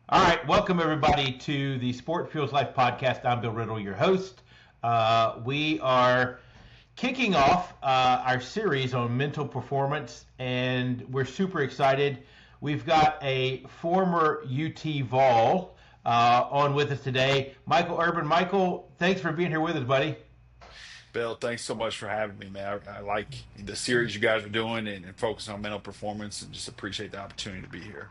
All right, welcome everybody to the Sport Fuels Life podcast. I'm Bill Riddle, your host. We are kicking off our series on mental performance, and we're super excited. We've got a former UT Vol on with us today, Michael Urban. Michael, thanks for being here with us, buddy. Bill, thanks so much for having me, man. I like the series you guys are doing and focus on mental performance, and just appreciate the opportunity to be here.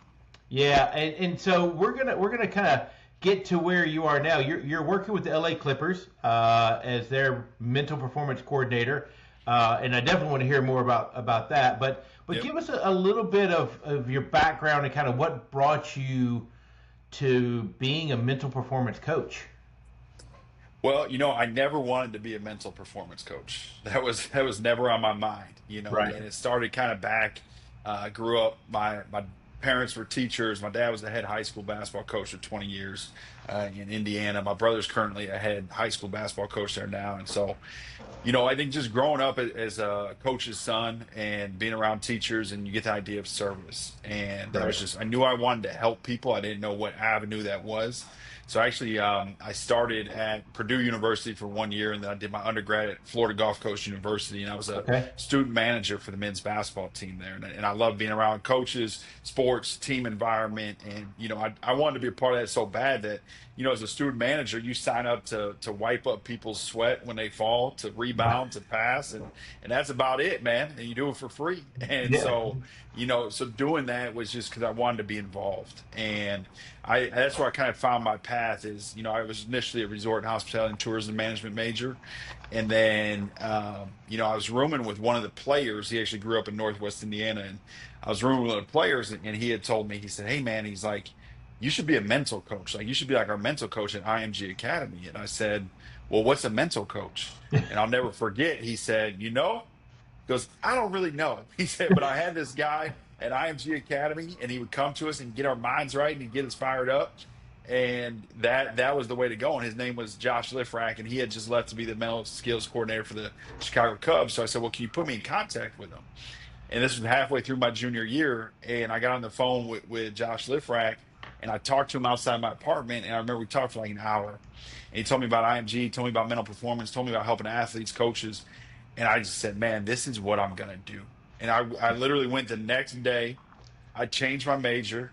Yeah, and so we're gonna kind of get to where you are now. You're working with the LA Clippers as their mental performance coordinator, and I definitely want to hear more about that. But Yep. give us a little bit of your background and kind of what brought you to being a mental performance coach. Well, I never wanted to be a mental performance coach. That was never on my mind, Right. and it started kind of back. I grew up. My parents were teachers. My dad was the head high school basketball coach for 20 years in Indiana. My brother's currently a head high school basketball coach there now, and so I think just growing up as a coach's son and being around teachers, and you get the idea of service. And Right. I knew I wanted to help people. I didn't know what avenue that was. So actually, I started at Purdue University for 1 year, and then I did my undergrad at Florida Gulf Coast University, and I was a Okay. student manager for the men's basketball team there. And I love being around coaches, sports, team environment, and I wanted to be a part of that so bad that as a student manager, you sign up to wipe up people's sweat when they fall, to rebound, to pass, and that's about it, man. And you do it for free. And Yeah. so, so doing that was just because I wanted to be involved. And I that's where I kind of found my path is, I was initially a resort and hospitality and tourism management major. And then, I was rooming with one of the players. He actually grew up in Northwest Indiana, and I was rooming with one of the players, and he had told me, he said, "Hey, man," he's like, "you should be a mental coach. Like, you should be like our mental coach at IMG Academy." And I said, "Well, what's a mental coach?" And I'll never forget. He said, he goes, "I don't really know." He said, "But I had this guy at IMG Academy, and he would come to us and get our minds right and he'd get us fired up." And that was the way to go. And his name was Josh Lifrak, and he had just left to be the mental skills coordinator for the Chicago Cubs. So I said, "Well, can you put me in contact with him?" And this was halfway through my junior year, and I got on the phone with Josh Lifrak, and I talked to him outside my apartment, and I remember we talked for like an hour. And he told me about IMG, told me about mental performance, told me about helping athletes, coaches, and I just said, "Man, this is what I'm gonna do." And I literally went the next day. I changed my major.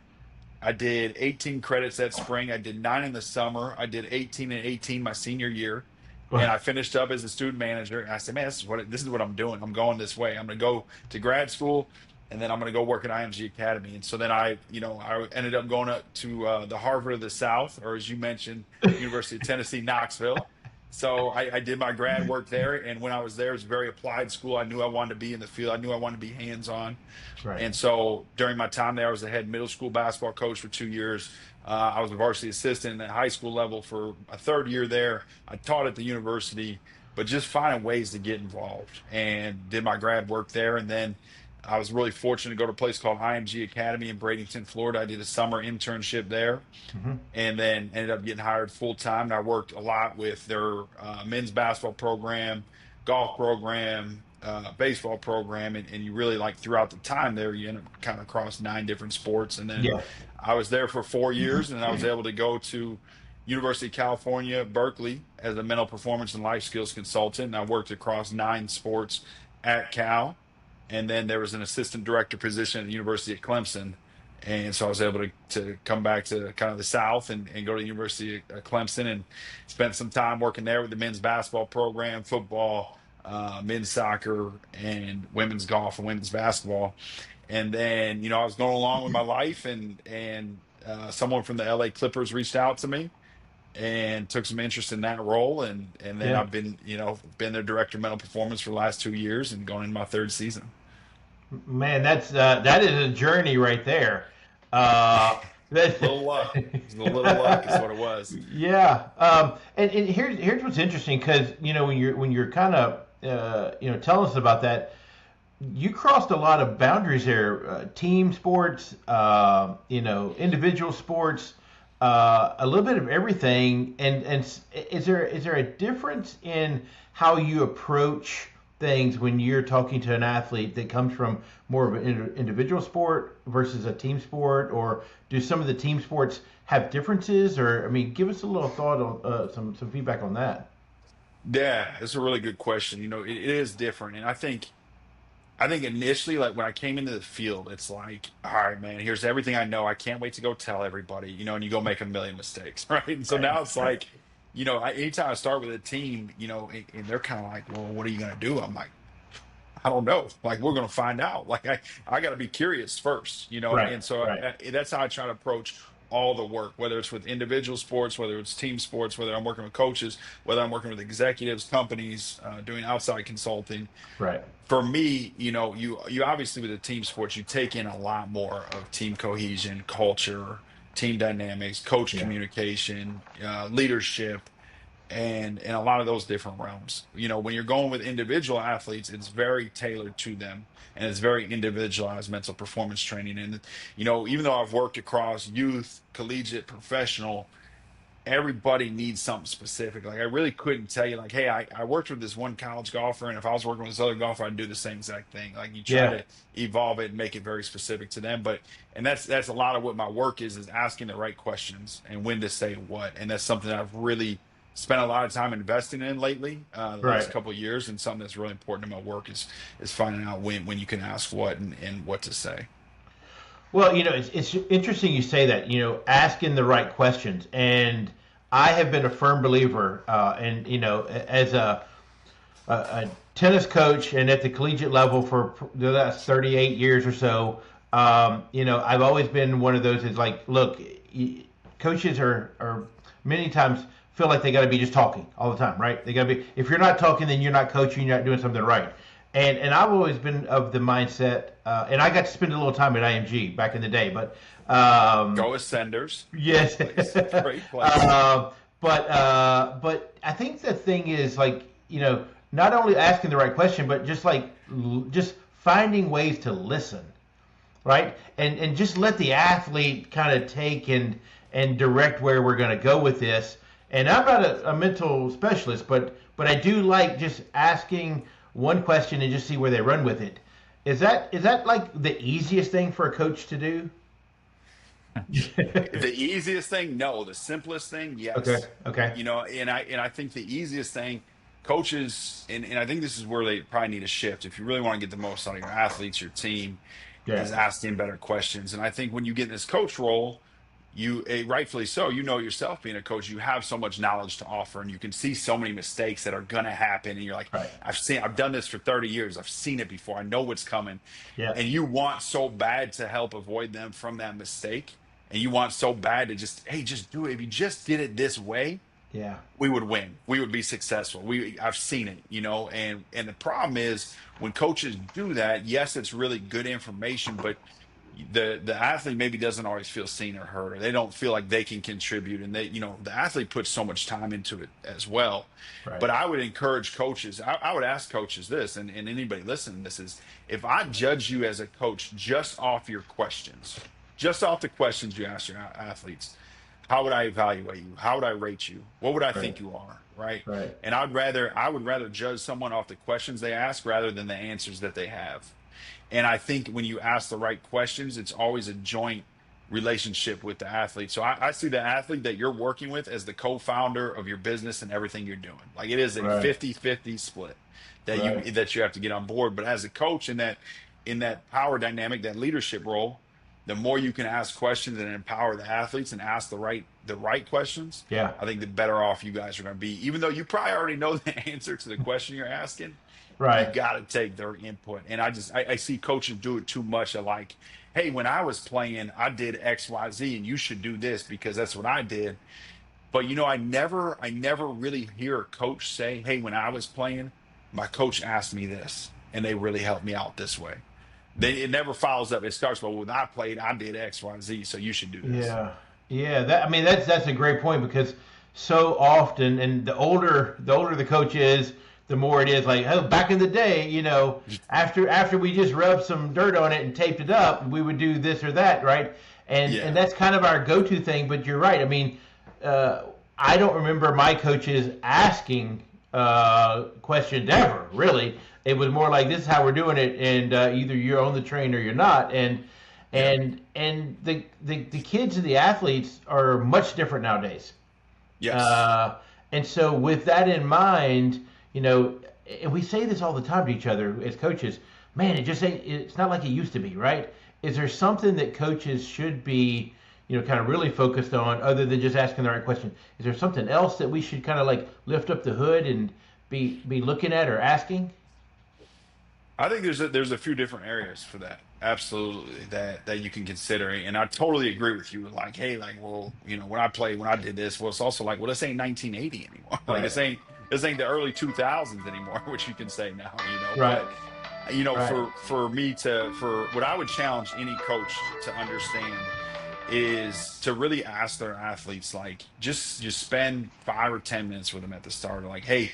I did 18 credits that spring. I did 9 in the summer. I did 18 and 18 my senior year, and I finished up as a student manager. And I said, "Man, this is what I'm doing. I'm going this way. I'm going to go to grad school, and then I'm going to go work at IMG Academy." And so then I ended up going up to the Harvard of the South, or as you mentioned, University of Tennessee, Knoxville. So I did my grad work there, and when I was there, it was a very applied school. I knew I wanted to be in the field. I knew I wanted to be hands-on. Right. And so during my time there, I was the head middle school basketball coach for 2 years. I was a varsity assistant at high school level for a third year there. I taught at the university, but just finding ways to get involved, and did my grad work there. And then I was really fortunate to go to a place called IMG Academy in Bradenton, Florida. I did a summer internship there, Hmm. and then ended up getting hired full time. And I worked a lot with their men's basketball program, golf program, baseball program, and you really like throughout the time there, you end up kind of across 9 different sports. And then Yeah. I was there for 4 years, and I was able to go to University of California, Berkeley, as a mental performance and life skills consultant. And I worked across 9 sports at Cal, and then there was an assistant director position at the University of Clemson. And so I was able to come back to kind of the South, and go to the University of Clemson, and spent some time working there with the men's basketball program, football, men's soccer, and women's golf and women's basketball. And then, I was going along with my life, and someone from the LA Clippers reached out to me and took some interest in that role. And then Yeah. I've been their director of mental performance for the last 2 years and going into my third season. Man, that is a journey right there. That, Little luck. It was a little luck is what it was. yeah. And here's what's interesting because when you're kind of telling us about that, you crossed a lot of boundaries there. Team sports, individual sports, a little bit of everything. And is there a difference in how you approach things when you're talking to an athlete that comes from more of an individual sport versus a team sport, or do some of the team sports have differences? Or I mean, give us a little thought on some feedback on that. Yeah, it's a really good question. It is different, and I think initially, like when I came into the field, it's like, all right, man, here's everything I know. I can't wait to go tell everybody, and you go make a million mistakes, right? And so Right. now it's Right. like, anytime I start with a team, and they're kind of like, well, what are you gonna do? I'm like, I don't know. Like, we're gonna find out. Like, I got to be curious first, Right. and so Right. that's how I try to approach all the work, whether it's with individual sports, whether it's team sports, whether I'm working with coaches, whether I'm working with executives, companies, doing outside consulting. Right. For me, you obviously with the team sports, you take in a lot more of team cohesion, culture, team dynamics, coach Yeah. communication, leadership, and a lot of those different realms. When you're going with individual athletes, it's very tailored to them, and it's very individualized mental performance training. And even though I've worked across youth, collegiate, professional, everybody needs something specific. Like, I really couldn't tell you, like, hey, I worked with this one college golfer, and if I was working with this other golfer, I'd do the same exact thing. Like, you try Yeah. to evolve it and make it very specific to them. And that's a lot of what my work is asking the right questions and when to say what. And that's something that I've really spent a lot of time investing in lately, the last Right. couple of years. And something that's really important in my work is finding out when you can ask what and what to say. Well, it's interesting you say that, asking the right questions. And I have been a firm believer, and, as a tennis coach and at the collegiate level for the last 38 years or so, I've always been one of those is like, look, coaches are many times feel like they got to be just talking all the time, right? They got to be, if you're not talking, then you're not coaching, you're not doing something right. And I've always been of the mindset, and I got to spend a little time at IMG back in the day, but Go Ascenders. yes. Great place. Great place. But I think the thing is like, not only asking the right question, but just like just finding ways to listen, right? And just let the athlete kind of take and direct where we're going to go with this. And I'm not a mental specialist, but I do like just asking one question and just see where they run with it. Is that like the easiest thing for a coach to do? The easiest thing, no. The simplest thing, Okay. yes. Okay. And I think the easiest thing, coaches, and I think this is where they probably need a shift. If you really want to get the most out of your athletes, your team, Yeah. is asking better questions. And I think when you get in this coach role, rightfully so, yourself being a coach, you have so much knowledge to offer, and you can see so many mistakes that are gonna happen. And you're like, Right. I've done this for 30 years. I've seen it before. I know what's coming. Yeah. And you want so bad to help avoid them from that mistake. And you want so bad to just, hey, just do it. If you just did it this way, Yeah. we would win. We would be successful. I've seen it, and the problem is when coaches do that, yes, it's really good information, but the athlete maybe doesn't always feel seen or heard, or they don't feel like they can contribute. And the athlete puts so much time into it as well. Right. But I would encourage coaches, I would ask coaches this, and anybody listening to this is, if I judge you as a coach just off your questions, just off the questions you ask your athletes, how would I evaluate you? How would I rate you? What would I Right. think you are? Right. Right. And I would rather judge someone off the questions they ask rather than the answers that they have. And I think when you ask the right questions, it's always a joint relationship with the athlete. So I see the athlete that you're working with as the co-founder of your business and everything you're doing. Like, it is a Right. 50-50 split that Right. you have to get on board. But as a coach in that power dynamic, that leadership role, the more you can ask questions and empower the athletes and ask the right questions, Yeah. I think the better off you guys are going to be. Even though you probably already know the answer to the question you're asking, you Right. got to take their input. And I see coaches do it too much. Of like, hey, when I was playing, I did X, Y, Z, and you should do this because that's what I did. But I never really hear a coach say, hey, when I was playing, my coach asked me this, and they really helped me out this way. It never follows up. It starts, well, when I played, I did X, Y, Z, so you should do this. Yeah, yeah. That I mean, that's a great point because so often, and the older the coach is, the more it is like, oh, back in the day, after we just rubbed some dirt on it and taped it up, we would do this or that, right? And Yeah. that's kind of our go-to thing. But you're right. I mean, I don't remember my coaches asking questions ever, really. It was more like, this is how we're doing it, and either you're on the train or you're not. Yeah. And the kids and the athletes are much different nowadays. Yes. Uh, and so with that in mind, and we say this all the time to each other as coaches, man, it just ain't, it's not like it used to be, right? Is there something that coaches should be, kind of really focused on other than just asking the right question? Is there something else that we should kind of like lift up the hood and be looking at or asking? I think there's a few different areas for that. Absolutely, that you can consider, and I totally agree with you. Like, hey, like, well, when I did this, well, it's also like, well, this ain't 1980 anymore. Like, Right. this ain't the early 2000s anymore, which you can say now. Right. But Right. for what I would challenge any coach to understand is to really ask their athletes, like, just spend 5 or 10 minutes with them at the start. Like, hey,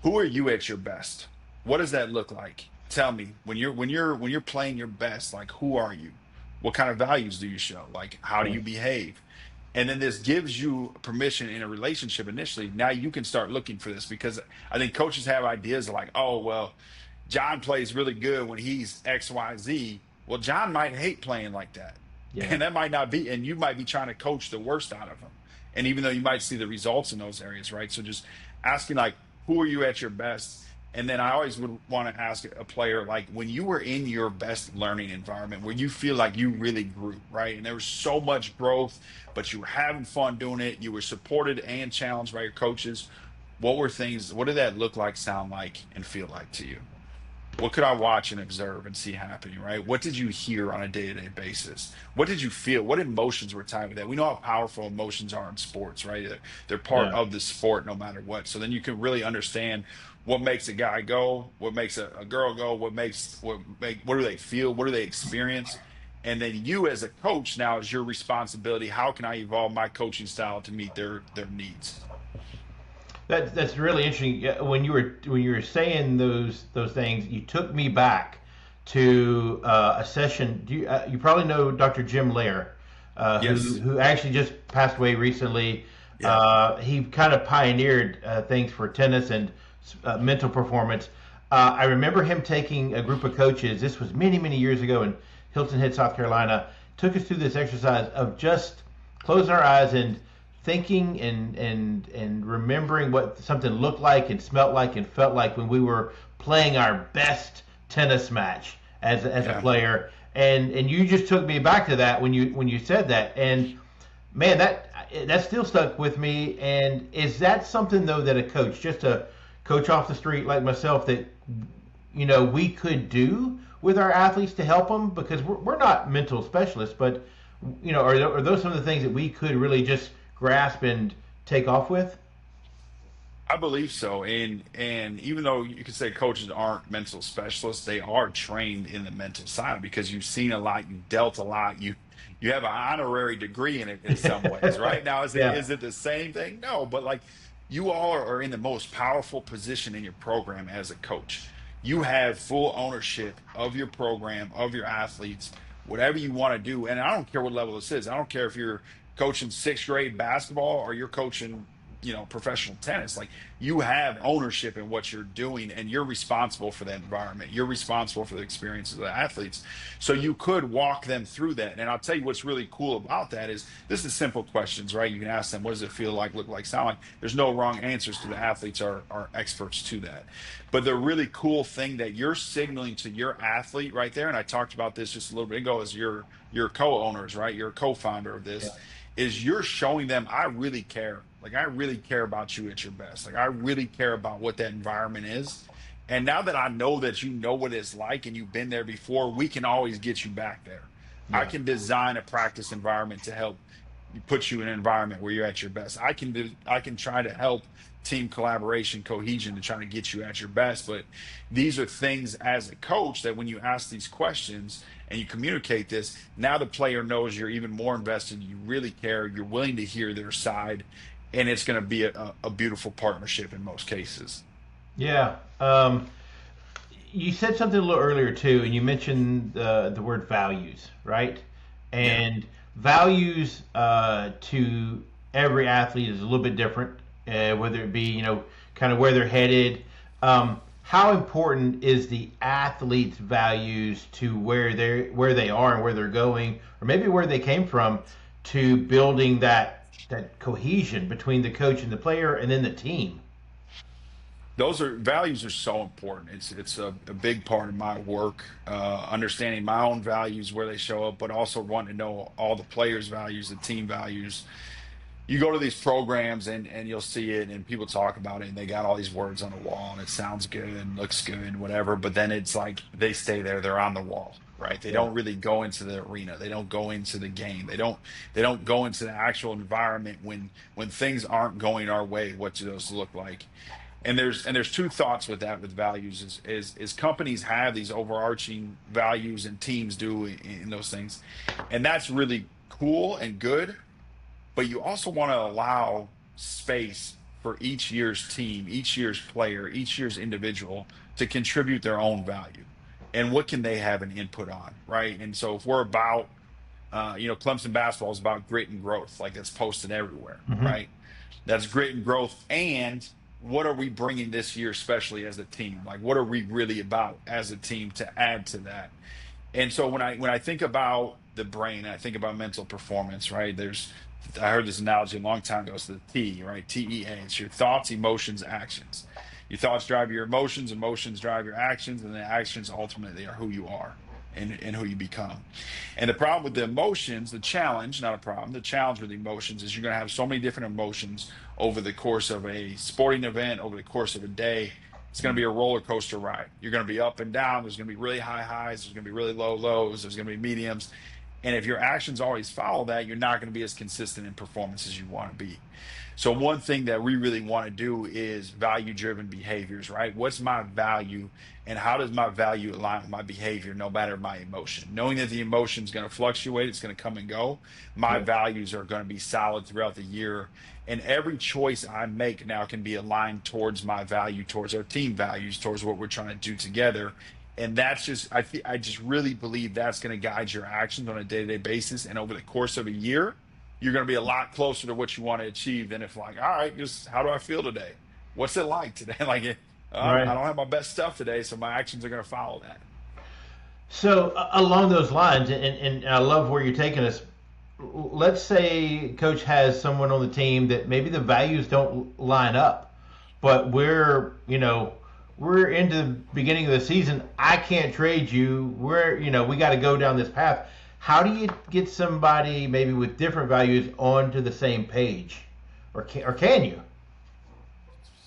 who are you at your best? What does that look like? Tell me, when you're playing your best, like, who are you? What kind of values do you show? Like, how do you Right. behave? And then this gives you permission in a relationship initially. Now you can start looking for this, because I think coaches have ideas like, oh, well, John plays really good when he's XYZ. Well, John might hate playing like that. Yeah. And that might not be, and you might be trying to coach the worst out of him. And even though you might see the results in those areas, right? So just asking, like, who are you at your best? And then I always would want to ask a player, like, when you were in your best learning environment, where you feel like you really grew, right? And there was so much growth, but you were having fun doing it. You were supported and challenged by your coaches. What did that look like, sound like, and feel like to you? What could I watch and observe and see happening, right? What did you hear on a day-to-day basis? What did you feel? What emotions were tied with that? We know how powerful emotions are in sports, right? They're part Yeah. of the sport no matter what. So then you can really understand what makes a guy go, what makes a girl go, what do they feel, what do they experience? And then you as a coach now is your responsibility. How can I evolve my coaching style to meet their needs? That's really interesting. Yeah, when you were saying those things, you took me back to a session. You probably know Dr. Jim Lair, who Yes. who actually just passed away recently. Yeah. He kind of pioneered things for tennis and mental performance. I remember him taking a group of coaches. This was many many years ago in Hilton Head, South Carolina. Took us through this exercise of just closing our eyes and thinking and remembering what something looked like and smelt like and felt like when we were playing our best tennis match as a Yeah. player. And you just took me back to that when you said that. And man, that still stuck with me. And is that something though that a coach, just a coach off the street like myself, that we could do with our athletes to help them? Because we're not mental specialists, but are those some of the things that we could really just grasp and take off with? I believe so. And even though you could say coaches aren't mental specialists, they are trained in the mental side, because you've seen a lot, you've dealt a lot, you have an honorary degree in it in some ways, right? Now, is it Yeah. is it the same thing? No, but like, you all are in the most powerful position in your program as a coach. You have full ownership of your program, of your athletes, whatever you want to do. And I don't care what level this is. I don't care if you're coaching sixth grade basketball or you're coaching, professional tennis. Like, you have ownership in what you're doing, and you're responsible for that environment. You're responsible for the experiences of the athletes. So you could walk them through that. And I'll tell you what's really cool about that is, this is simple questions, right? You can ask them, what does it feel like, look like, sound like? There's no wrong answers, to the athletes are experts to that. But the really cool thing that you're signaling to your athlete right there, and I talked about this just a little bit ago, is your co-owners, right? You're a co-founder of Yeah. this, is you're showing them, I really care. Like, I really care about you at your best. Like, I really care about what that environment is. And now that I know that you know what it's like and you've been there before, we can always get you back there. I Yeah. can design a practice environment to help put you in an environment where you're at your best. I can try to help team collaboration, cohesion, to try to get you at your best. But these are things as a coach that when you ask these questions and you communicate this, now the player knows you're even more invested, you really care, you're willing to hear their side, and it's going to be a beautiful partnership in most cases. Yeah. You said something a little earlier too, and you mentioned the word values, right? Yeah. And values to every athlete is a little bit different, whether it be kind of where they're headed. Um, how important is the athlete's values to where they are and where they're going, or maybe where they came from, to building that cohesion between the coach and the player, and then the team? Those are values are so important. It's a big part of my work, understanding my own values, where they show up, but also wanting to know all the players' values, the team values. You go to these programs and you'll see it and people talk about it and they got all these words on the wall and it sounds good and looks good and whatever, but then it's like they stay there, they're on the wall, right? They Yeah. don't really go into the arena, they don't go into the game, they don't go into the actual environment when things aren't going our way. What do those look like? And there's two thoughts with that, with values, is companies have these overarching values and teams do in those things, and that's really cool and good, but you also want to allow space for each year's team, each year's player, each year's individual to contribute their own value. And what can they have an input on, right? And so if we're about, Clemson basketball is about grit and growth, like that's posted everywhere, Hmm. right? That's grit and growth. And what are we bringing this year, especially as a team? Like, what are we really about as a team to add to that? And so when I think about the brain, I think about mental performance, right? I heard this analogy a long time ago. It's the T, right? TEA. It's your thoughts, emotions, actions. Your thoughts drive your emotions, emotions drive your actions, and the actions ultimately are who you are and who you become. And the problem with the emotions, the challenge, not a problem, the challenge with the emotions is you're going to have so many different emotions over the course of a sporting event, over the course of a day. It's going to be a roller coaster ride. You're going to be up and down. There's going to be really high highs. There's going to be really low lows. There's going to be mediums. And if your actions always follow that, you're not going to be as consistent in performance as you want to be. So one thing that we really want to do is value driven behaviors, right? What's my value and how does my value align with my behavior, no matter my emotion? Knowing that the emotion is going to fluctuate, it's going to come and go. My Yeah. values are going to be solid throughout the year. And every choice I make now can be aligned towards my value, towards our team values, towards what we're trying to do together. And that's just, I just really believe that's going to guide your actions on a day-to-day basis. And over the course of a year, you're going to be a lot closer to what you want to achieve than if, like, all right, just how do I feel today? What's it like today? Like, I Right. don't have my best stuff today, so my actions are going to follow that. So along those lines, and I love where you're taking us. Let's say coach has someone on the team that maybe the values don't line up, but we're into the beginning of the season. I can't trade you. We got to go down this path. How do you get somebody maybe with different values onto the same page, or can you?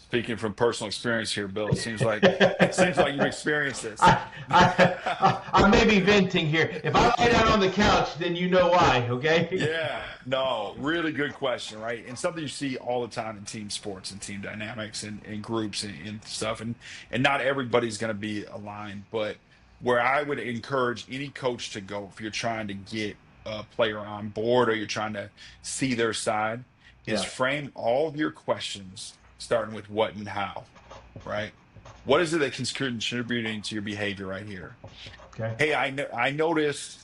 Speaking from personal experience here, Bill, it seems like you've experienced this. I may be venting here. If I lay down on the couch, then you know why. Okay. Yeah, no, really good question, right? And something you see all the time in team sports and team dynamics and groups and stuff. And not everybody's going to be aligned, but where I would encourage any coach to go if you're trying to get a player on board or you're trying to see their side is Yeah. frame all of your questions starting with what and how, right? What is it that can contributing to your behavior right here? Okay. Hey, I noticed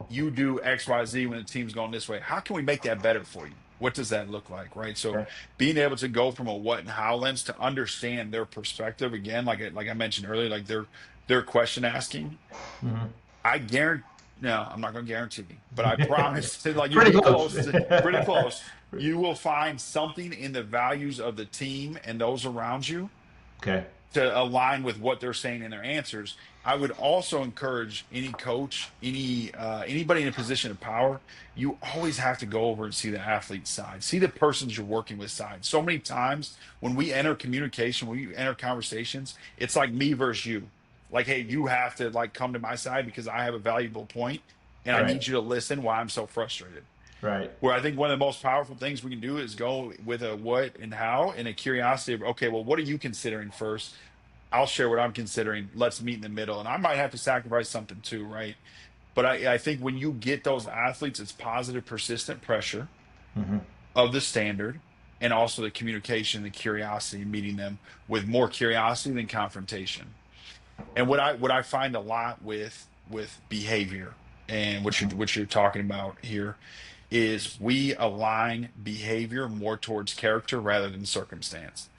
you do XYZ when the team's going this way. How can we make that better for you? What does that look like, right? So Okay. being able to go from a what and how lens to understand their perspective again, like I mentioned earlier, like their question asking. Hmm. I guarantee. No, I'm not going to guarantee, but I promise, like you'll Pretty be close. close, pretty close. You will find something in the values of the team and those around you Okay. to align with what they're saying in their answers. I would also encourage any coach, anybody in a position of power. You always have to go over and see the athlete side, see the persons you're working with side. So many times when we enter communication, when we enter conversations, it's like me versus you. Like, hey, you have to like come to my side because I have a valuable point, and I Right. need you to listen why I'm so frustrated. Right. Where I think one of the most powerful things we can do is go with a what and how and a curiosity of, okay, well, what are you considering first? I'll share what I'm considering. Let's meet in the middle. And I might have to sacrifice something too, right? But I think when you get those athletes, it's positive, persistent pressure Hmm. of the standard and also the communication, the curiosity, meeting them with more curiosity than confrontation. And what I find a lot with behavior and what you're talking about here is we align behavior more towards character rather than circumstance.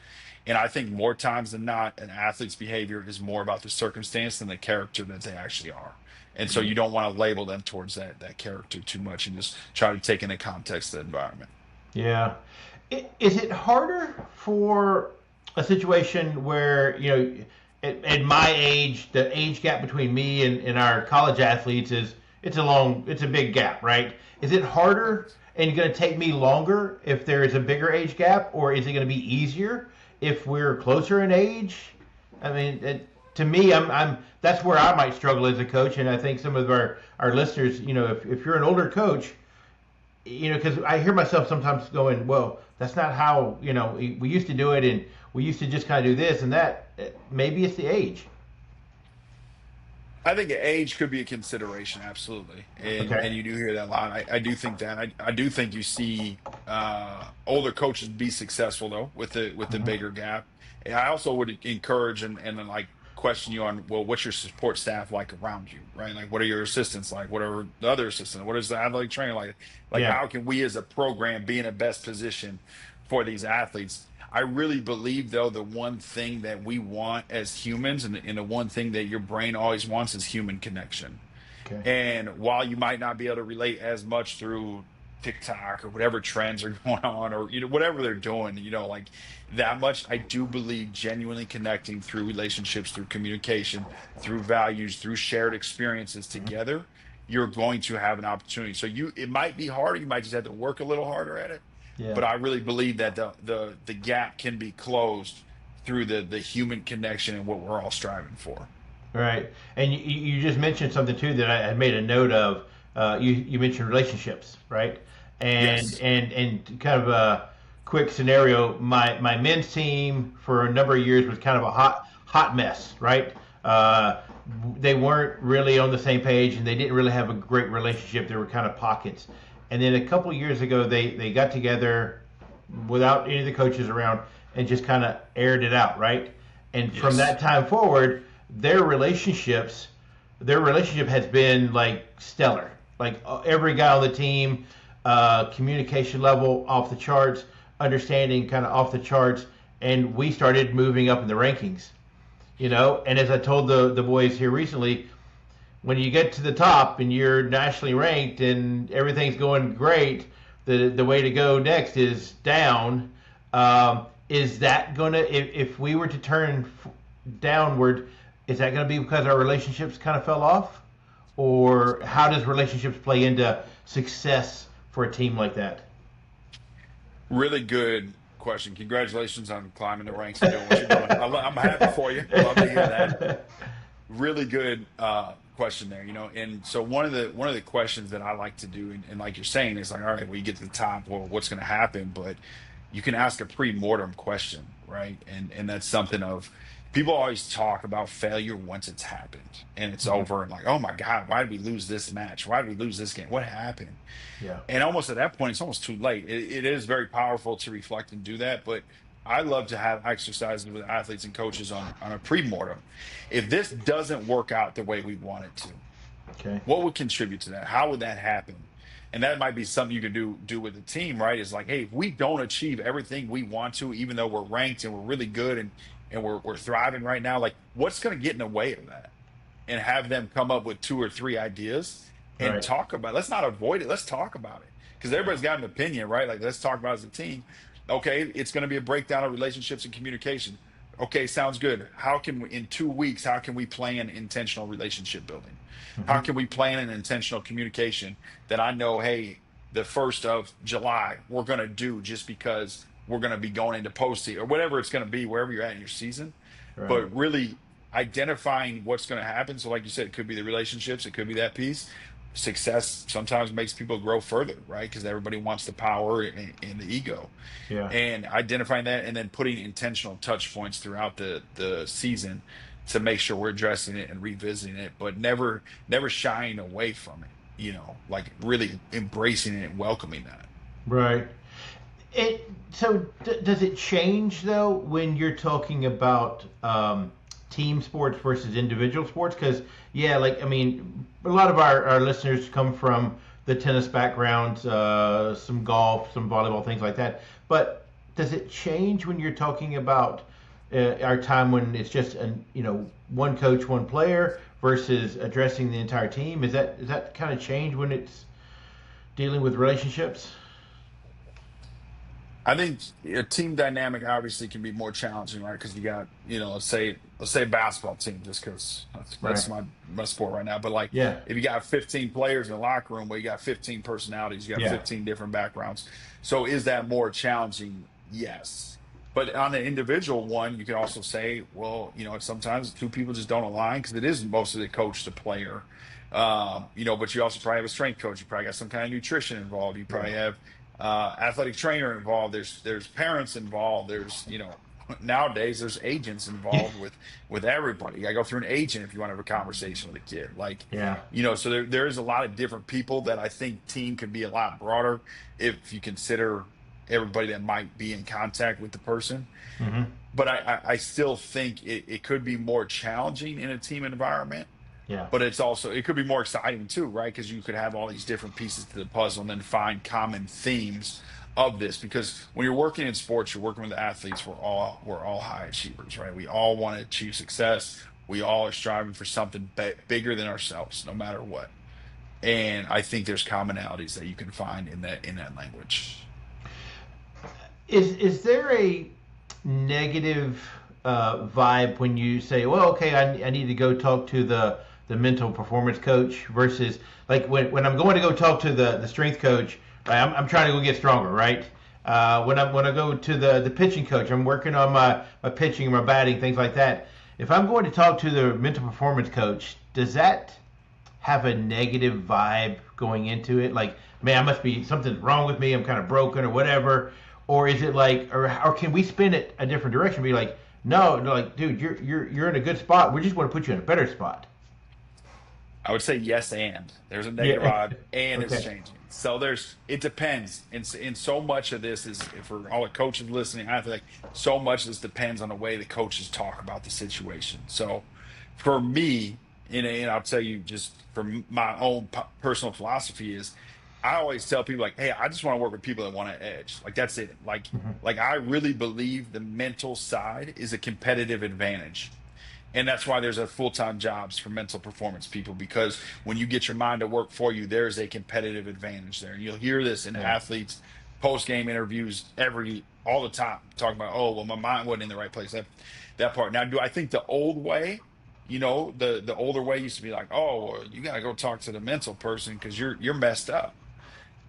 And I think more times than not, an athlete's behavior is more about the circumstance than the character that they actually are. And so you don't want to label them towards that character too much, and just try to take into context the environment. Yeah. Is it harder for a situation where, at my age, the age gap between me and our college athletes it's a big gap, right? Is it harder and going to take me longer if there is a bigger age gap, or is it going to be easier if we're closer in age? I mean, to me, I'm that's where I might struggle as a coach, and I think some of our listeners, if you're an older coach, because I hear myself sometimes going, well, that's not how, we used to do it, and we used to just kind of do this and that. Maybe it's the age. I think age could be a consideration, absolutely, Okay. and you do hear that a lot. I do think that. I do think you see older coaches be successful though with the Mhm. bigger gap. And I also would encourage and then like question you on, well, what's your support staff like around you, right? Like, what are your assistants like? What are the other assistants? What is the athletic trainer like? Like, Yeah. how can we as a program be in the best position for these athletes? I really believe, though, the one thing that we want as humans, and the one thing that your brain always wants, is human connection. Okay. And while you might not be able to relate as much through TikTok or whatever trends are going on, or whatever they're doing, like that much, I do believe genuinely connecting through relationships, through communication, through values, through shared experiences Mhm. together, you're going to have an opportunity. So it might be harder. You might just have to work a little harder at it, Yeah. but I really believe that the gap can be closed through the human connection and what we're all striving for. Right. And you just mentioned something too that I had made a note of. You mentioned relationships, right? And Yes. and kind of a quick scenario. My men's team for a number of years was kind of a hot mess, right? Uh, they weren't really on the same page, and they didn't really have a great relationship. There were kind of pockets. And then a couple of years ago, they got together without any of the coaches around and just kind of aired it out, right? And from Yes. that time forward, their relationships, their relationship has been like stellar. Like every guy on the team, communication level off the charts, understanding kind of off the charts, and we started moving up in the rankings. And as I told the boys here recently, when you get to the top and you're nationally ranked and everything's going great, the way to go next is down. Is that gonna if we were to turn downward, is that gonna be because our relationships kind of fell off, or how does relationships play into success for a team like that? Really good question. Congratulations on climbing the ranks and doing what you're doing. I'm happy for you. Love to hear that. Really good question there. And so one of the questions that I like to do, and like you're saying, is like, all right, well, you get to the top, well, what's going to happen? But you can ask a pre-mortem question, right? And that's something of, people always talk about failure once it's happened and it's Mhm. over, and like, oh my God, why did we lose this match? Why did we lose this game? What happened? Yeah. And almost at that point, it's almost too late. It is very powerful to reflect and do that, but I love to have exercises with athletes and coaches on a pre-mortem. If this doesn't work out the way we want it to, Okay. what would contribute to that? How would that happen? And that might be something you can do with the team, right? Is like, hey, if we don't achieve everything we want to, even though we're ranked and we're really good, and we're thriving right now, like, what's going to get in the way of that? And have them come up with two or three ideas and Right. talk about it. Let's not avoid it. Let's talk about it. Because everybody's got an opinion, right? Like, let's talk about it as a team. Okay, it's going to be a breakdown of relationships and communication. Okay, sounds good. How can we, in 2 weeks, how can we plan intentional relationship building? How Hmm. can we plan an intentional communication that I know, hey, the 1st of July, we're going to do, just because we're going to be going into postseason or whatever it's going to be, wherever you're at in your season. Right. But really identifying what's going to happen. So, like you said, it could be the relationships, it could be that piece. Success sometimes makes people grow further, right? Because everybody wants the power and the ego, Yeah. and identifying that, and then putting intentional touch points throughout the season to make sure we're addressing it and revisiting it, but never shying away from it. Like really embracing it and welcoming that. Right. So does it change though when you're talking about team sports versus individual sports? Because yeah, like I mean, a lot of our listeners come from the tennis background, some golf, some volleyball, things like that. But does it change when you're talking about our time when it's just one coach, one player versus addressing the entire team? Is that kind of change when it's dealing with relationships? I think a team dynamic obviously can be more challenging, right? Because you got, let's say basketball team, just because Right. that's my sport right now. But like, Yeah. if you got 15 players in the locker room, where you got 15 personalities, you got Yeah. 15 different backgrounds. So is that more challenging? Yes. But on an individual one, you can also say, well, sometimes two people just don't align because it is mostly the coach to player. But you also probably have a strength coach. You probably got some kind of nutrition involved. You Yeah. probably have athletic trainer involved. There's parents involved. There's nowadays there's agents Yeah. involved with everybody. You gotta go through an agent if you want to have a conversation with a kid. Like, Yeah. so there is a lot of different people that I think team can be a lot broader if you consider everybody that might be in contact with the person. Hmm. But I still think it could be more challenging in a team environment, Yeah. but it could be more exciting too, right? Because you could have all these different pieces to the puzzle and then find common themes of this. Because when you're working in sports, you're working with athletes. We're all high achievers, right? We all want to achieve success. We all are striving for something bigger than ourselves, no matter what. And I think there's commonalities that you can find in that language. Is there a negative vibe when you say, well, okay, I need to go talk to the mental performance coach versus like when I'm going to go talk to the strength coach, right, I'm trying to go get stronger, right? When I go to the pitching coach, I'm working on my pitching, my batting, things like that. If I'm going to talk to the mental performance coach, does that have a negative vibe going into it? Like, man, I must be something's wrong with me. I'm kind of broken or whatever. Or is it like, or can we spin it a different direction? Be like, no, like, dude, you're in a good spot. We just want to put you in a better spot. I would say yes, and there's a negative Yeah. vibe, and it's Okay. changing. So it depends, and so much of this is for all the coaches listening. I feel like so much of this depends on the way the coaches talk about the situation. So, for me, and I'll tell you just from my own personal philosophy is, I always tell people like, hey, I just want to work with people that want to edge. Like that's it. Hmm. Like I really believe the mental side is a competitive advantage. And that's why there's a full-time jobs for mental performance people, because when you get your mind to work for you, there's a competitive advantage there. And you'll hear this in Yeah. athletes post-game interviews all the time, talking about, oh, well, my mind wasn't in the right place. That part. Now, do I think the old way, the older way used to be like, oh, well, you got to go talk to the mental person because you're messed up,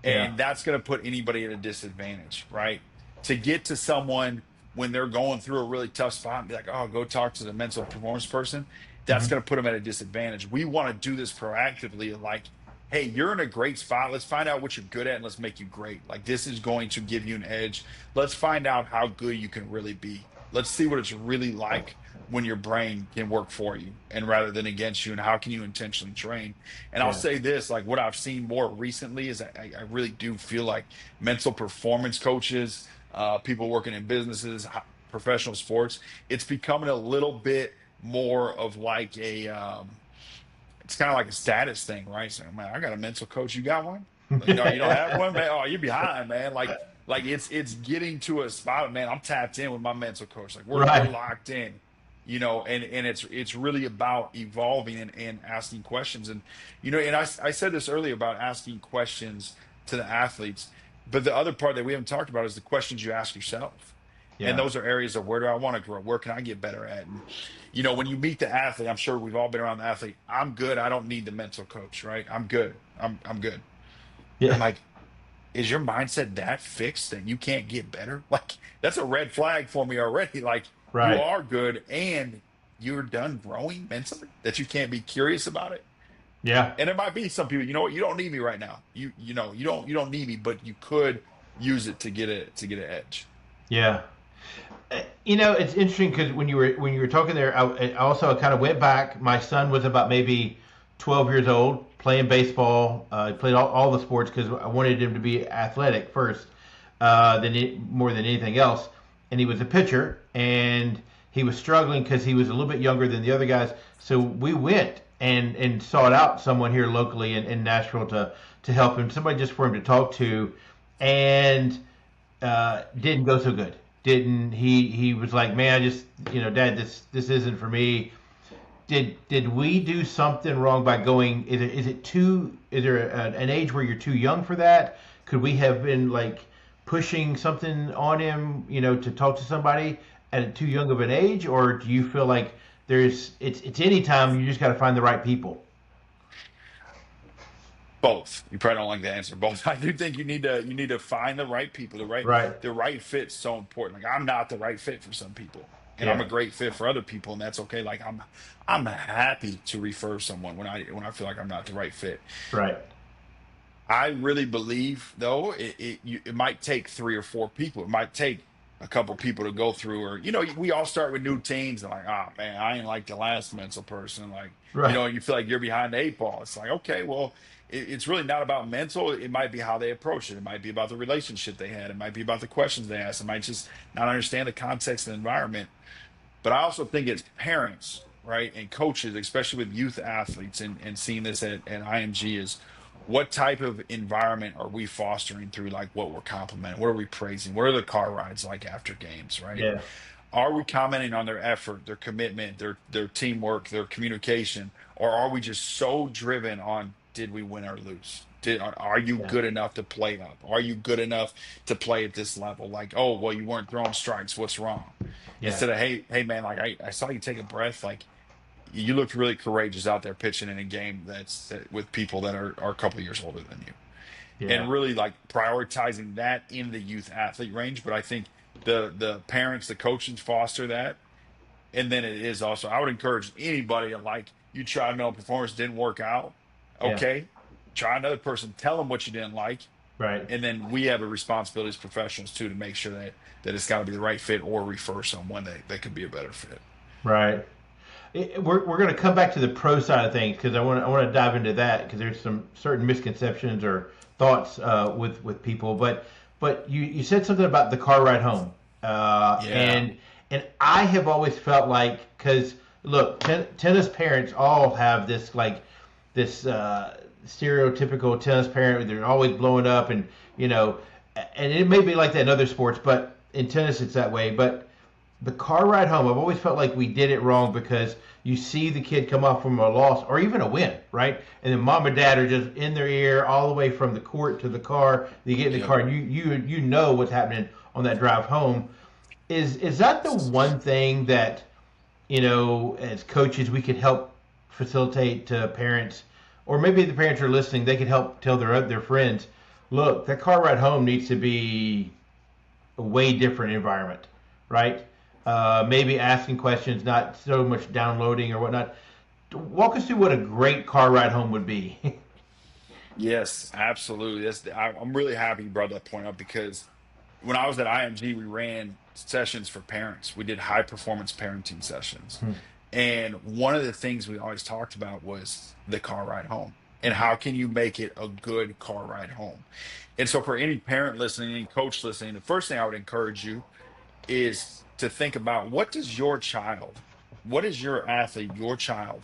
Yeah. and that's going to put anybody at a disadvantage, right? To get to someone when they're going through a really tough spot and be like, oh, go talk to the mental performance person, that's Hmm. going to put them at a disadvantage. We want to do this proactively, like, hey, you're in a great spot. Let's find out what you're good at and let's make you great. Like, this is going to give you an edge. Let's find out how good you can really be. Let's see what it's really like when your brain can work for you and rather than against you, and how can you intentionally train. And I'll Yeah. say this, like what I've seen more recently is I really do feel like mental performance coaches, people working in businesses, professional sports, it's becoming a little bit more of like it's kind of like a status thing, right? So, man, I got a mental coach. You got one? No, you don't have one, man. Oh, you're behind, man. Like it's getting to a spot, man. I'm tapped in with my mental coach. Like we're Right. locked in, and it's really about evolving and asking questions. And and I said this earlier about asking questions to the athletes, but the other part that we haven't talked about is the questions you ask yourself. And Yeah. those are areas of, where do I want to grow? Where can I get better at? And when you meet the athlete, I'm sure we've all been around the athlete. I'm good. I don't need the mental coach, right? I'm good. I'm good. I'm Yeah. like, is your mindset that fixed that you can't get better? Like, that's a red flag for me already. Like, you Right. are good and you're done growing mentally, that you can't be curious about it. Yeah. And there might be some people, you know what, you don't need me right now. You don't need me, but you could use it to get an edge. Yeah. It's interesting because when you were talking there, I also kind of went back. My son was about maybe 12 years old, playing baseball. He played all the sports because I wanted him to be athletic first, more than anything else. And he was a pitcher, and he was struggling because he was a little bit younger than the other guys. So we went and sought out someone here locally in Nashville to help him, somebody just for him to talk to, and didn't go so good. didn't he was like, man, I just, Dad, this isn't for me. Did we do something wrong by going? Is there an age where you're too young for that? Could we have been like pushing something on him, to talk to somebody at too young of an age, or do you feel like it's any time you just got to find the right people? Both. You probably don't like the answer. Both. I do think you need to find the right people. The right Right. the right fit's so important. Like I'm not the right fit for some people, and I'm Yeah. a great fit for other people, and that's okay. Like I'm happy to refer someone when I feel like I'm not the right fit. Right. I really believe though it might take three or four people. It might take a couple people to go through, or we all start with new teams and like, oh man, I ain't like the last mental person. Like Right. you feel like you're behind the eight ball. It's like, okay, well, it's really not about mental. It might be how they approach it. It might be about the relationship they had. It might be about the questions they asked. It might just not understand the context and environment. But I also think it's parents, right, and coaches, especially with youth athletes, and seeing this at IMG is what type of environment are we fostering through like what we're complimenting, what are we praising, what are the car rides like after games, right? Yeah. Are we commenting on their effort, their commitment, their teamwork, their communication, or are we just so driven on did we win or lose? Are you Yeah. good enough to play up? Are you good enough to play at this level? Like, oh, well, you weren't throwing strikes. What's wrong? Yeah. Instead of hey man, like I saw you take a breath, like you looked really courageous out there pitching in a game with people that are a couple of years older than you, Yeah. and really like prioritizing that in the youth athlete range. But I think the parents, the coaches foster that, and then it is also I would encourage anybody to like you try mental performance didn't work out, Yeah. okay, try another person, tell them what you didn't like, Right. and then we have a responsibility as professionals too to make sure that it's got to be the right fit or refer someone that could be a better fit. Right. We're going to come back to the pro side of things because I want to dive into that because there's some certain misconceptions or thoughts with people. But you said something about the car ride home, Yeah. and I have always felt like because look, tennis parents all have this like this stereotypical tennis parent. They're always blowing up, and it may be like that in other sports, but in tennis it's that way. But the car ride home, I've always felt like we did it wrong because you see the kid come off from a loss or even a win, right? And then mom and dad are just in their ear all the way from the court to the car. They get in the Yep. car, and you know what's happening on that drive home. Is that the one thing that as coaches we could help facilitate to parents, or maybe the parents are listening, they could help tell their friends, look, that car ride home needs to be a way different environment, right? Maybe asking questions, not so much downloading or whatnot. Walk us through what a great car ride home would be. Yes, absolutely. I'm really happy you brought that point up because when I was at IMG, we ran sessions for parents. We did high performance parenting sessions. And one of the things we always talked about was the car ride home and how can you make it a good car ride home. And so for any parent listening, any coach listening, the first thing I would encourage you is to think about what is your athlete, your child,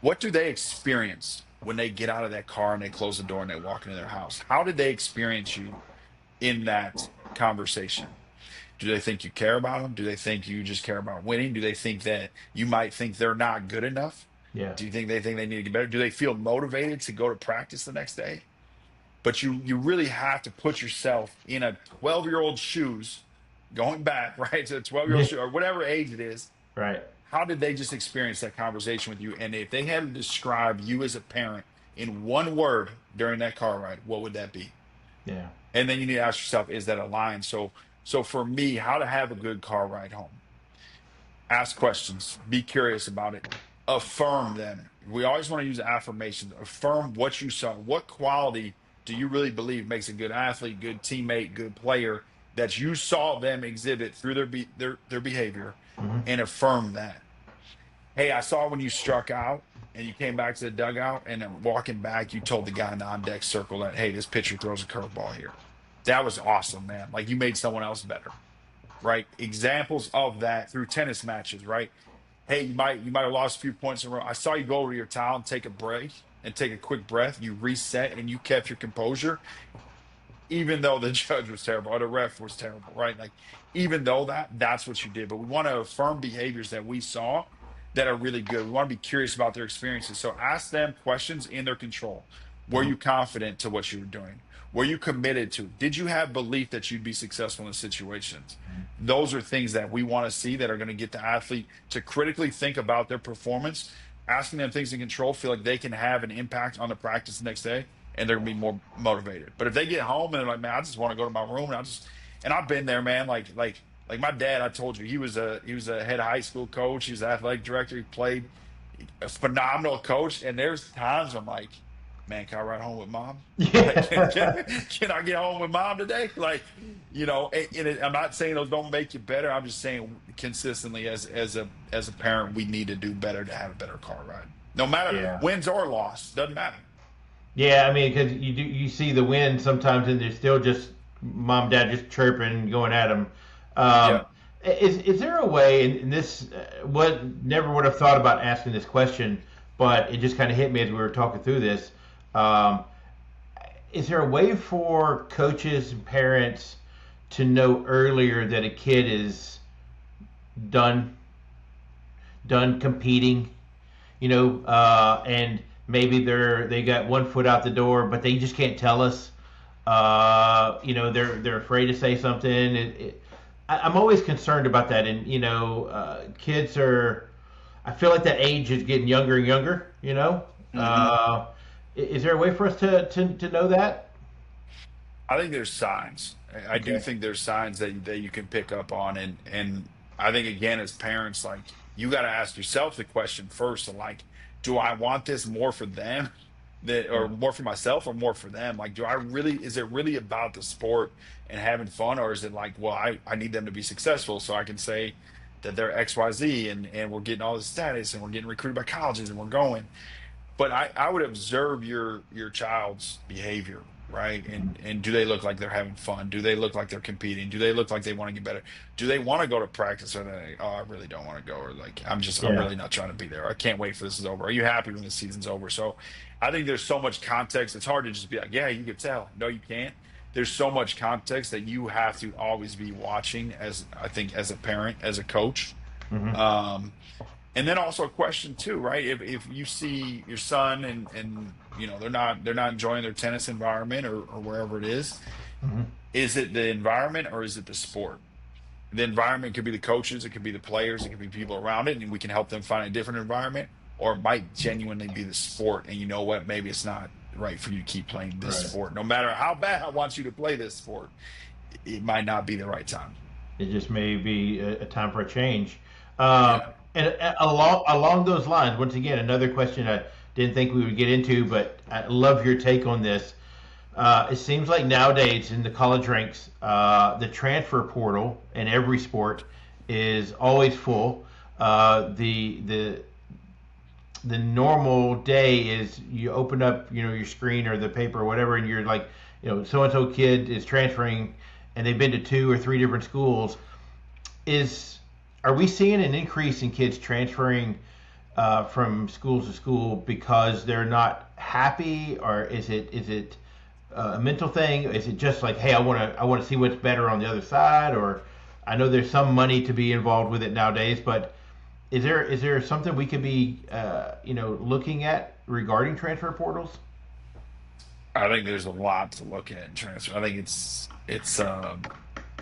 what do they experience when they get out of that car and they close the door and they walk into their house? How did they experience you in that conversation? Do they think you care about them? Do they think you just care about winning? Do they think that you might think they're not good enough? Yeah. Do you think they need to get better? Do they feel motivated to go to practice the next day? But you really have to put yourself in a 12-year-old shoes, going back, right, to a 12-year-old Yeah. shoe or whatever age it is. Right. How did they just experience that conversation with you? And if they had to describe you as a parent in one word during that car ride, what would that be? Yeah. And then you need to ask yourself, is that aligned? So for me, how to have a good car ride home? Ask questions, be curious about it, affirm them. We always want to use affirmations. Affirm what you saw. What quality do you really believe makes a good athlete, good teammate, good player that you saw them exhibit through their behavior, Hmm. and affirm that. Hey, I saw when you struck out and you came back to the dugout, and then walking back, you told the guy in the on deck circle that, hey, this pitcher throws a curveball here. That was awesome, man. Like you made someone else better, right? Examples of that through tennis matches, right? Hey, you might have lost a few points in a row. I saw you go over to your towel and take a break and take a quick breath. You reset and you kept your composure. even though the judge was terrible or the ref was terrible, right? Like, even though that's what you did, but we want to affirm behaviors that we saw that are really good. We want to be curious about their experiences. So ask them questions in their control. Were Mhm. you confident to what you were doing? Were you committed to? Did you have belief that you'd be successful in situations? Those are things that we want to see that are going to get the athlete to critically think about their performance, asking them things in control, feel like they can have an impact on the practice the next day, and they're gonna be more motivated. But if they get home and they're like, man, I just want to go to my room, and and I've been there, man. Like my dad, I told you, he was a head high school coach. He was athletic director. He played a phenomenal coach. And there's times I'm like, man, can I ride home with mom? Like, Yeah. can I get home with mom today? Like, I'm not saying those don't make you better. I'm just saying consistently as a parent, we need to do better to have a better car ride. No matter Yeah. wins or loss, doesn't matter. Yeah, I mean, because you see the wind sometimes, and they're still just mom, dad just chirping, and going at them. Yeah. Um, is there a way? And this what never would have thought about asking this question, but it just kind of hit me as we were talking through this. Um, is there a way for coaches and parents to know earlier that a kid is done done competing, and maybe they got one foot out the door, but they just can't tell us. They're afraid to say something. I'm always concerned about that, and kids are. I feel like that age is getting younger and younger. hmm Is there a way for us to know that? I think there's signs. I do Okay. think there's signs that you can pick up on, and I think again as parents, like you got to ask yourself the question first, of like, do I want this more for them, that or Yeah. more for myself, or more for them? Like, do I really? Is it really about the sport and having fun, or is it like, well, I need them to be successful so I can say that they're XYZ and we're getting all this status and we're getting recruited by colleges and we're going. But I would observe your child's behavior, right? And do they look like they're having fun? Do they look like they're competing? Do they look like they want to get better? Do they want to go to practice, or are they, oh, I really don't want to go, or like I'm Yeah. really not trying to be there. I can't wait for this is over. Are you happy when the season's over? So I think there's so much context. It's hard to just be like, yeah, you can tell. No, you can't. There's so much context that you have to always be watching, as I think, as a parent, as a coach. Hmm. Um, and then also a question too, right? If you see your son and they're not enjoying their tennis environment, or wherever it Hmm. is it the environment or is it the sport? The environment could be the coaches, it could be the players, it could be people around it, and we can help them find a different environment, or it might genuinely be the sport. And you know what? Maybe it's not right for you to keep playing this Right. sport. No matter how bad I want you to play this sport, it might not be the right time. It just may be a time for a change. Um, Yeah. and along those lines, once again, another question I didn't think we would get into, but I love your take on this. It seems like nowadays in the college ranks, the transfer portal in every sport is always full. The normal day is you open up, your screen or the paper or whatever, and you're like, so and so kid is transferring, and they've been to two or three different schools. Is Are we seeing an increase in kids transferring from schools to school because they're not happy, or is it a mental thing? Is it just like, hey, I want to see what's better on the other side? Or I know there's some money to be involved with it nowadays, but is there something we could be looking at regarding transfer portals? I think there's a lot to look at in transfer. I think it's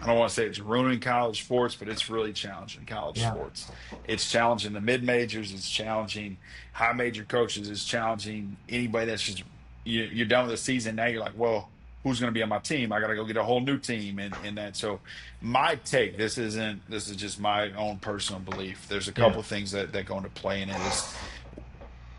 I don't want to say it's ruining college sports, but it's really challenging college Yeah. sports. It's challenging the mid majors. It's challenging high major coaches. It's challenging anybody that's just you're done with the season. Now you're like, well, who's going to be on my team? I got to go get a whole new team, and that. So my take, this is just my own personal belief. There's a Yeah. couple things that go into play in it. Is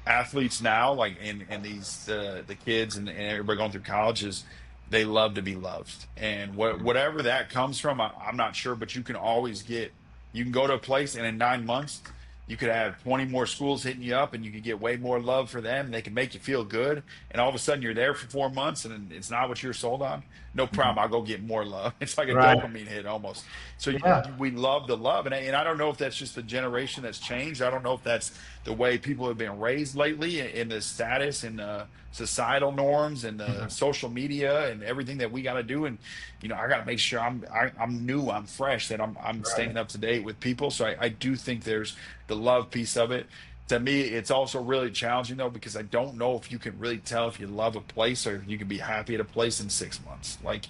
athletes now, like and these the kids and everybody going through colleges, they love to be loved, and whatever that comes from, I'm not sure, but you can always get, you can go to a place and in 9 months you could have 20 more schools hitting you up and you could get way more love for them. And they can make you feel good. And all of a sudden you're there for 4 months and it's not what you're sold on. No problem. I'll go get more love. It's like a Right. dopamine hit almost. So Yeah. we love the love. And I don't know if that's just the generation that's changed. I don't know if that's the way people have been raised lately in the status and societal norms and the Mhm. social media and everything that we got to do. And, I got to make sure I'm new, I'm fresh, that I'm Right. staying up to date with people. So I do think there's the love piece of it. To me, it's also really challenging though, because I don't know if you can really tell if you love a place or if you can be happy at a place in 6 months. Like,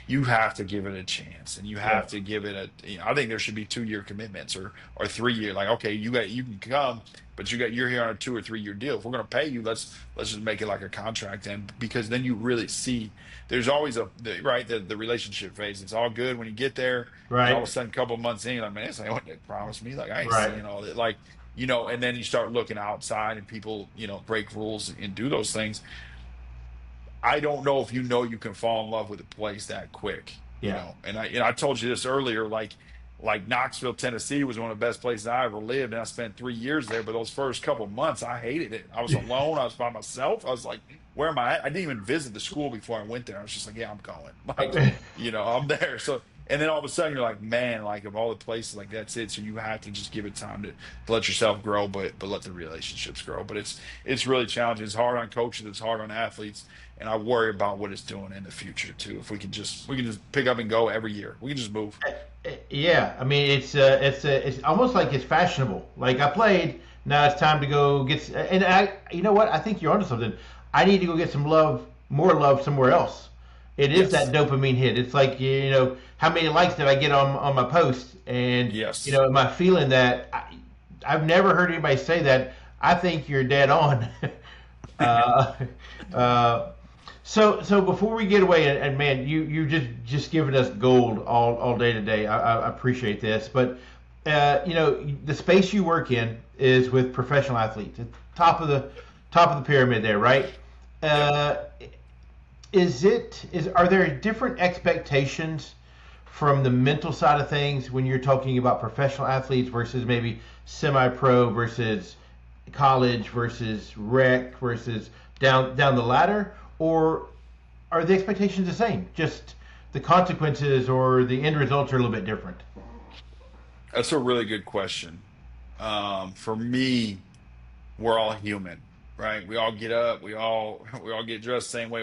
you have to give it a chance, and you Yeah. have to give it I think there should be 2 year commitments or 3 year. Like, okay, you can come, but you're here on a 2 or 3 year deal. If we're going to pay you, let's just make it like a contract, then, because then you really see there's always the relationship phase. It's all good when you get there, and all of Right. a sudden, a couple of months in, you're like, man, this ain't what they promised me. Like, I ain't Right. seeing all that. Like, and then you start looking outside and people, break rules and do those things. I don't know if you can fall in love with a place that quick, Yeah. And I told you this earlier, like Knoxville, Tennessee was one of the best places I ever lived, and I spent 3 years there. But those first couple months, I hated it. I was alone. I was by myself. I was like, where am I at? I didn't even visit the school before I went there. I was just like, yeah, I'm going. Like, I'm there. So, and then all of a sudden, you're like, man, like, of all the places, like, that's it. So you have to just give it time to let yourself grow, but let the relationships grow. But it's really challenging. It's hard on coaches. It's hard on athletes, and I worry about what it's doing in the future too. If we can just pick up and go every year, we can just move. Yeah, I mean it's almost like it's fashionable. Like I played, now it's time to go get. And you know what? I think you're onto something. I need to go get some love, more love somewhere else. It is that Yes. dopamine hit. It's like how many likes did I get on my post, and Yes. am I feeling that? I've never heard anybody say that. I think you're dead on. uh, uh, so before we get away, and man, you just giving us gold all day today. I appreciate this, but the space you work in is with professional athletes, at top of the pyramid there, right? Yep. Uh, are there different expectations from the mental side of things when you're talking about professional athletes versus maybe semi-pro versus college versus rec versus down the ladder, or are the expectations the same? Just the consequences or the end results are a little bit different. That's a really good question. For me, we're all human, right? We all get up, we all get dressed the same way.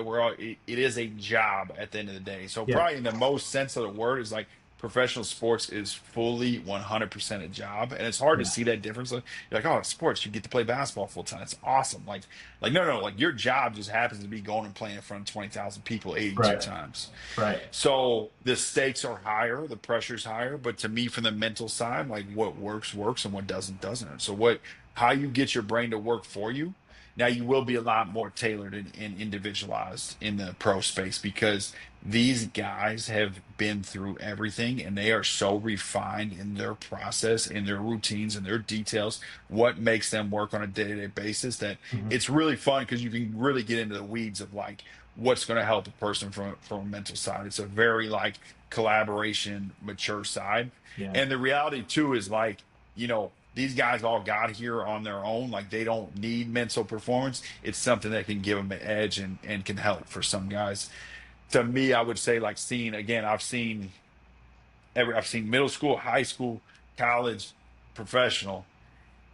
It is a job at the end of the day. So Yeah. probably in the most sense of the word is like professional sports is fully 100% a job, and it's hard to Yeah. see that difference. Like, you're like, oh, it's sports, you get to play basketball full time. It's awesome. Like no, no, like your job just happens to be going and playing in front of 20,000 people 82 Right. times. Right. So the stakes are higher, the pressure's higher, but to me, from the mental side, like, what works works and what doesn't. So how you get your brain to work for you. Now, you will be a lot more tailored and individualized in the pro space, because these guys have been through everything and they are so refined in their process, in their routines, and their details, what makes them work on a day-to-day basis, that Hmm. it's really fun, because you can really get into the weeds of like what's going to help a person from a mental side. It's a very like collaboration, mature side. Yeah. And the reality too is like, these guys all got here on their own. Like, they don't need mental performance. It's something that can give them an edge and can help for some guys. To me, I would say, like, seeing again, I've seen middle school, high school, college, professional.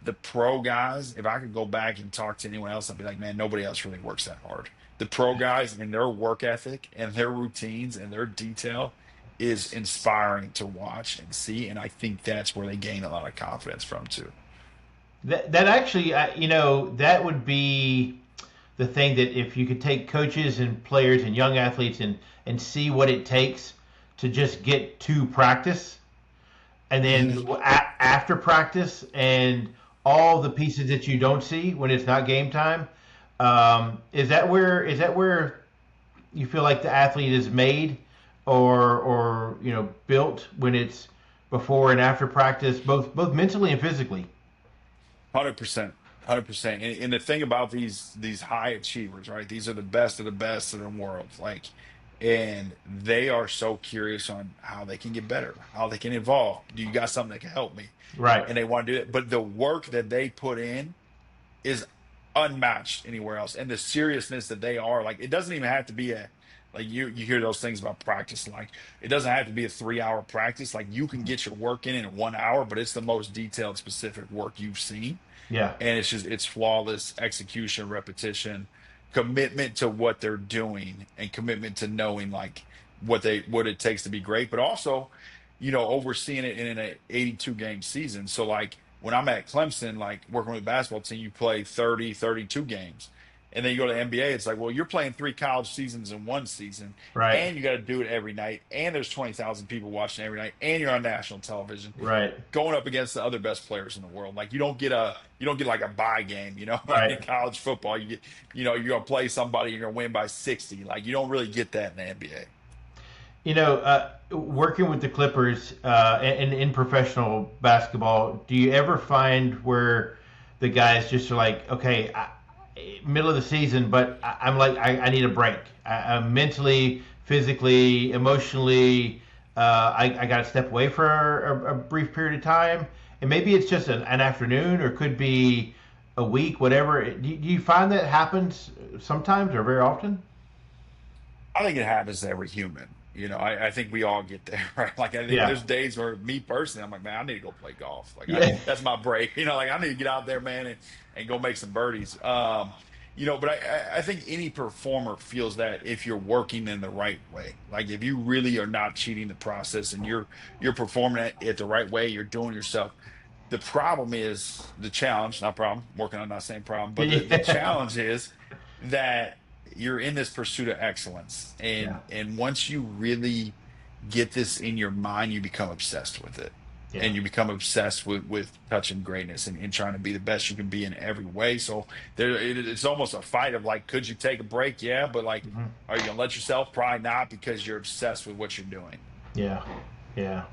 The pro guys, if I could go back and talk to anyone else, I'd be like, man, nobody else really works that hard. The pro guys and their work ethic and their routines and their detail is inspiring to watch and see. And I think that's where they gain a lot of confidence from too. That actually, that would be the thing, that if you could take coaches and players and young athletes and see what it takes to just get to practice, and then Mhm. after practice and all the pieces that you don't see when it's not game time, is that where you feel like the athlete is made, or built, when it's before and after practice, both mentally and physically? 100%. 100%. And the thing about these high achievers, right? These are the best of the world. Like, and they are so curious on how they can get better, how they can evolve. Do you got something that can help me? Right. And they want to do it. But the work that they put in is unmatched anywhere else. And the seriousness that they are, like, it doesn't even have to be a, like, you hear those things about practice, like it doesn't have to be a 3 hour practice. Like, you can get your work in 1 hour, but it's the most detailed, specific work you've seen. Yeah. And it's flawless execution, repetition, commitment to what they're doing, and commitment to knowing like what it takes to be great, but also, overseeing it in an 82 game season. So like when I'm at Clemson, like working with the basketball team, you play 30, 32 games. And then you go to the NBA, it's like, well, you're playing 3 college seasons in one season, Right. and you got to do it every night, and there's 20,000 people watching every night, and you're on national television, Right. going up against the other best players in the world. Like, you don't get like a bye game, like in Right. college football. You're gonna play somebody, you're gonna win by 60. Like, you don't really get that in the NBA. Working with the Clippers and in professional basketball, do you ever find where the guys just are like, okay, middle of the season, but I'm like, I need a break. I'm mentally, physically, emotionally, I got to step away for a brief period of time. And maybe it's just an afternoon or could be a week, whatever. Do you find that happens sometimes or very often? I think it happens to every human. I think we all get there, right? Like, I think Yeah. there's days where me personally, I'm like, man, I need to go play golf. Like, Yeah. that's my break. Like, I need to get out there, man, and go make some birdies. But I think any performer feels that if you're working in the right way. Like, if you really are not cheating the process, and you're performing it the right way, you're doing yourself. The problem is the challenge, not problem, working on that same problem, but the Yeah. challenge is that you're in this pursuit of excellence. Yeah. And once you really get this in your mind, you become obsessed with it. Yeah. And you become obsessed with touching greatness, and trying to be the best you can be in every way. So it's almost a fight of like, could you take a break? Yeah, but like, Mhm. are you gonna let yourself? Probably not, because you're obsessed with what you're doing. Yeah. Yeah.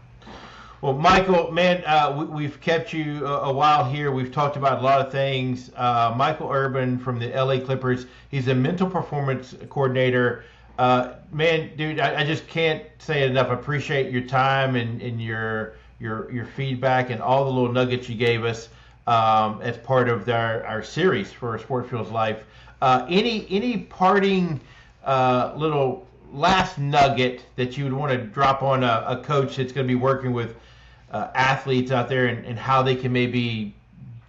Well, Michael, man, we've kept you a while here. We've talked about a lot of things. Michael Urban from the LA Clippers. He's a mental performance coordinator. Man, dude, I just can't say it enough. I appreciate your time and your feedback and all the little nuggets you gave us as part of our series for Sport Feels Life. Any parting little last nugget that you would want to drop on a coach that's going to be working with athletes out there and how they can maybe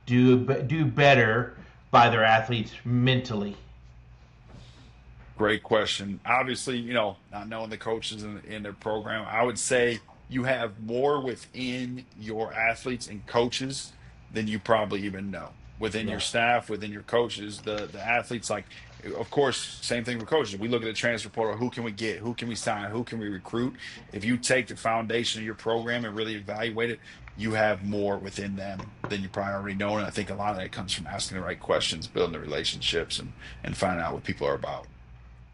do better by their athletes mentally? Great question. Obviously, not knowing the coaches in their program, I would say you have more within your athletes and coaches than you probably even know. Within your Yeah. staff, within your coaches, the athletes, like, of course, same thing with coaches. We look at the transfer portal. Who can we get? Who can we sign? Who can we recruit? If you take the foundation of your program and really evaluate it, you have more within them than you probably already know. And I think a lot of that comes from asking the right questions, building the relationships, and finding out what people are about.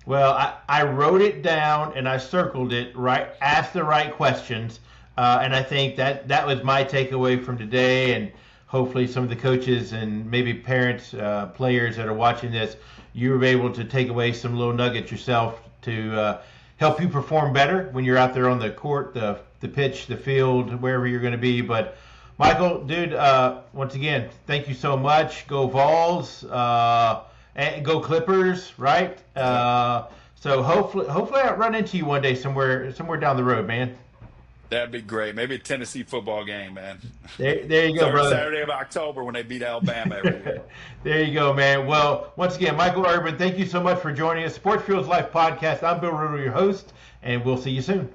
Well, I wrote it down and I circled it, right? Ask the right questions. And I think that was my takeaway from today. And hopefully, some of the coaches and maybe parents, players that are watching this, you were able to take away some little nuggets yourself to help you perform better when you're out there on the court, the pitch, the field, wherever you're going to be. But Michael, dude, once again, thank you so much. Go Vols. And go Clippers, right? So hopefully I run into you one day somewhere down the road, man. That'd be great. Maybe a Tennessee football game, man. There you go, Third brother. Saturday of October when they beat Alabama every year. There you go, man. Well, once again, Michael Urban, thank you so much for joining us. Sports Fields Life podcast. I'm Bill Riddle, your host, and we'll see you soon.